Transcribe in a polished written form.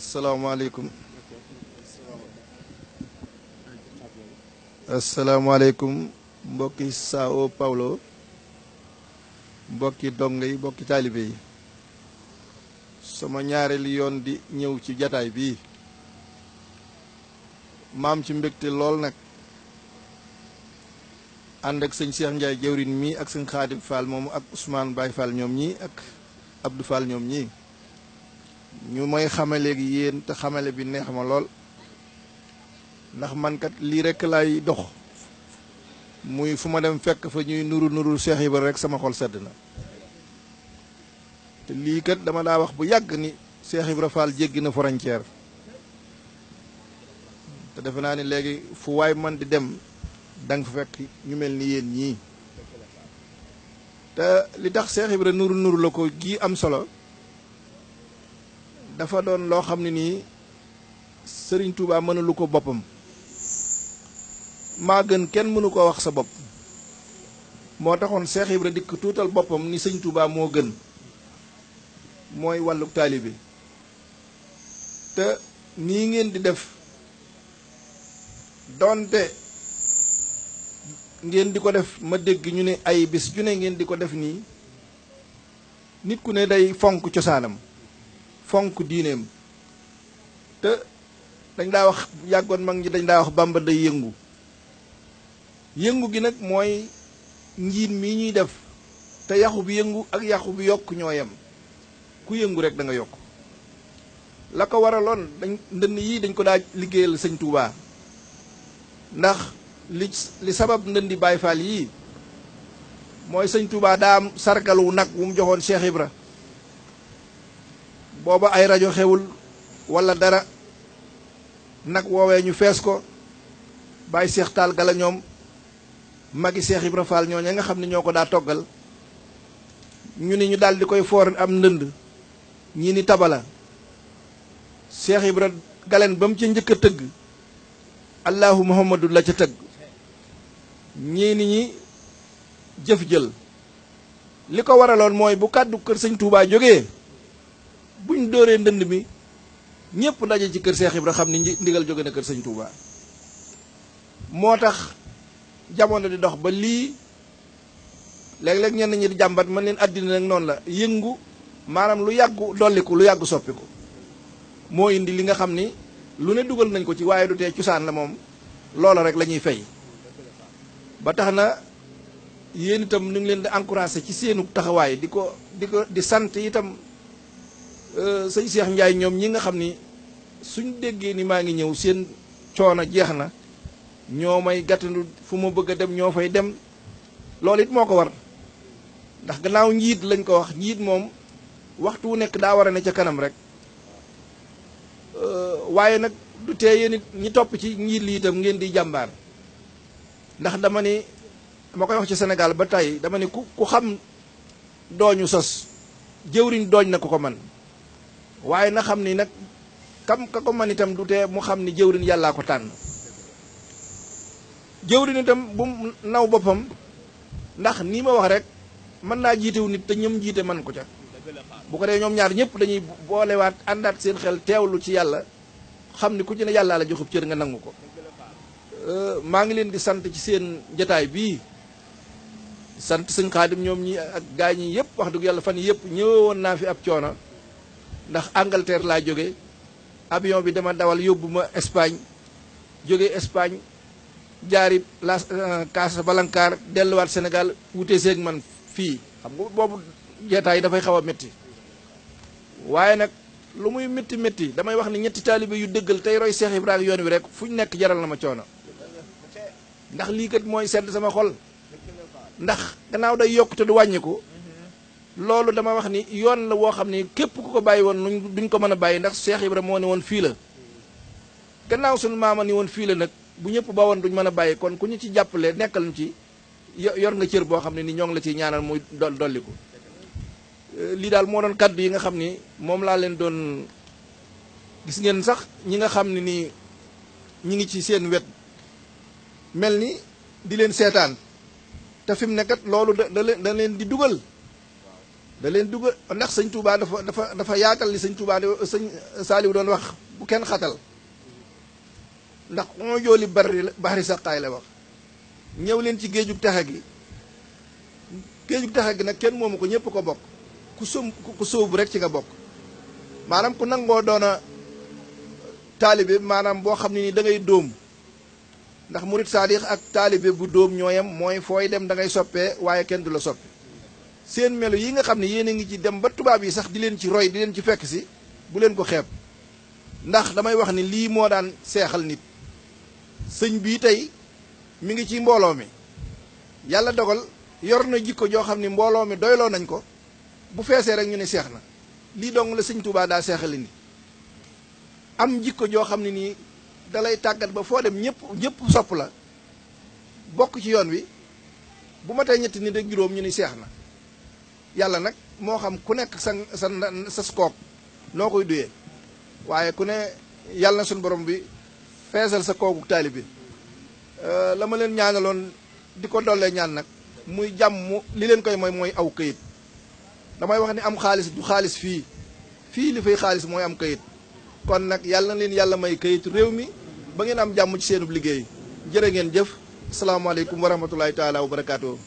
asalaamaaleykum asalaamaaleykum mbokki Sao Paulo mbokki donga yi mbokki taalibe yi sama ñaareelu yoon di ñëw ci jataay bii maam ci mbégte lool nag ànd ak sëñ Cheikh Ndiaye jëwrin mi ak sëñ Xaadim Fall moomu ak Ousmane Baye Fall ñoom ñii ak Abdou Fall ñoom ñii ñu may xamale gi yéen te xamale bi neex ma lool ndax man kat lii rekk laay dox muy fu ma dem fekk fa ñuy nuru Cheikh Ibra rek sama xol sedd na te lii kat dama daa wax bu yàgg ni Cheikh Ibra Fall jéggi na frontière te defe naa ni léegi fu waay man di dem danga fa fekk ñu mel ni yéen ñii te li tax Cheikh Ibra nuru la ko gii am solo dafa doon loo xam ne nii Sëriñ Tuubaa mënulu ko boppam maa gën kenn mënu ko wax sa bopp moo taxoon Cheikh Ibra dikk tuutal boppam ni Sëñ Tuubaa moo gën mooy wàllu taalibe te nii ngeen di def doonte ngeen di ko def ma dégg ñu ne ay bis ju ne ngeen di ko def nii nit ku ne day fonk cosaanam fonk diineem te dañ daa wax yàggoon mag ñi dañ daa wax Bàmba day yëngu gi nag mooy njiit mii ñuy def te yaxu bi yëngu ak yaxu bi yokk ñoo yem ku yëngu rek da nga yokk la ko waraloon ndënd yii dañ ko daa liggéeyal Sëñ Tuubaa ndax li sabab ndëndi Baay Faal yii mooy Sëñ Tuubaa daa am sargalu nag wu mu joxoon Cheikh Ibra booba ay rajo xewul walla dara nag woowee ñu fees ko Baay Seex Taal Gala ñoom magi Cheikh Ibra Fall ñooña nga xam ne ñoo ko daa toggal ñu ni ñu daal di koy foor am ndënd ñii ni tabala Cheikh Ibra galeen ba mu ca njëkk a tëgg allahu muhammadu la ca tëgg ñii ni ñi jëf jël li ko waraloon mooy bu kàddu kër Sëñ Tuubaa jógee buñ dóoree ndënd mi ñëpp daje ci kër Cheikh Ibra xam ni ndigal jóge na kër Sëñ Tuubaa moo tax jamono di dox ba lii léeg-léeg ñenn ñi di jàmbat man leen àddina nag noonu la yëngu maanaam lu yàggu dolliku lu yàggu soppiku moo indi li nga xam ni lu ne dugal nañ ko ci waaye du tee cosaan la moom loola rek la ñuy fay ba tax na yéen itam ñu ngi leen di encouragé ci seenu taxawaay di sant itam sëñ Cheikh Ndiaye ñoom ñi nga xam ni suñ déggee ni maa ngi ñëw seen coono jeex na ñoo may gàttandu fu ma bëgg a dem ñoo fay dem loolu it moo ko war ndax gannaaw njiit lañ ko wax njiit moom waxtu wu nekk daa war a ne ca kanam rek waaye nag du tee yéen it ñi topp ci njiit li itam ngeen di jàmbaar ndax dama koy wax ci Sénégal ba tey dama ni ku xam dooñu sos jëwriñ dooñ na ko man waaye na xam ni nag ka ko man itam du tee mu xam ni jëwriñ yàllaa ko tànn jëwriñ itam bu mu naw boppam ndax nii ma wax rek mën naa jiitewu nit te ñoom jiite man ko ca bu ko dee ñoom ñaar ñëpp dañuy boolewaat àndaat seen xel teewlu ci yàlla xam ni ku ci ne yàllaa la joxub cër nga nangu ko maa ngi leen di sant ci seen jataay bii sant sëñ Xaadim ñoom ñi ak gaa ñi yëpp wax dëgg yàlla fan yëpp ñëwoon naa fi ab coono ndax Angleterre laa jóge avion bi dama dawal yóbbu ma Espagne jóge Espagne jaari Las Casablanca delluwaat Sénégal wute seeg man fii xam nga boobu jeetaay yi dafay xaw a métti waaye nag lu muy métti damay wax ni ñetti taalibe yu dëggal tey roy Cheikh Ibrahima yoon wi rek fu ñu nekk jaral na ma coono ndax lii kat mooy sedd sama xol ndax gannaaw day yokk te du wàññiku loolu dama wax ni yoon la woo xam ni képp ku ko bàyyi woon duñ ko mën a bàyyi ndax Cheikh Ibrahima moo ne woon fii la gannaaw suñu maama ni woon fii la nag bu ñëpp ba woon duñ mën a bàyyi kon ku ñu ci jàppale nekkal ñu ci yor nga cër boo xam ne ni ñoo ngi la ciy ñaanal muy dolliku lii daal moo doon kaddu yi nga xam ni moom laa leen doon gis ngeen sax ñi nga xam ne nii ñi ngi ci seen wet mel ni di leen seetaan te fi mu nekkat loolu da leen di dugal da leen dugal ndax sëñ Touba dafa yaatal li sëñ Touba sëñ Saaliw doon wax bu kenn xatal ndax moo jooli bari saqaay la wax ñëw leen ci géejug texe gi géejug texe gi nag kenn moomu ko ñëpp ko bokk ku sóobu rek ci nga bokk maanaam ku nangoo doona taalibe maanaam boo xam ne ni da ngay dóom ndax murit saadix ak taalibe bu dóom ñooyam mooy fooy dem da ngay soppee waaye kenn du la soppe seen melo yi nga xam ne yéen a ngi ci dem ba tubaab yi sax di leen ci roy di leen ci fekk si bu leen ko xeeb ndax damay wax ni lii moo daan seexal nit sëñ bii tey mi ngi ci mbooloo mi yàlla dogal yor na jikko joo xam ni mbooloo mi doyloo nañ ko bu feesee rek ñu ne seex na lii dong la sëñ Touba daa seexali nit am jikko joo xam ne nii dalay tàggat ba foo dem ñëpp sopp la bokk ci yoon wi bu ma tey ñetti nit ak juróom ñu ni seex na yàlla nag moo xam ku nekk sa kook noo koy duyee waaye ku ne yàlla na suñu borom bi feesal sa kooku taali bi la ma leen ñaanaloon di ko dollee ñaan nag muy jàmm li leen koy mooy aw këyit damay wax ni am xaalis du xaalis fii li fay xaalis mooy am këyit kon nag yàlla na leen yàlla may këyitu réew mi ba ngeen am jàmm ci seenub liggéey jërë ngeen jëf asalaamaaleykum wa rahmatulahi taala wa barakaatu.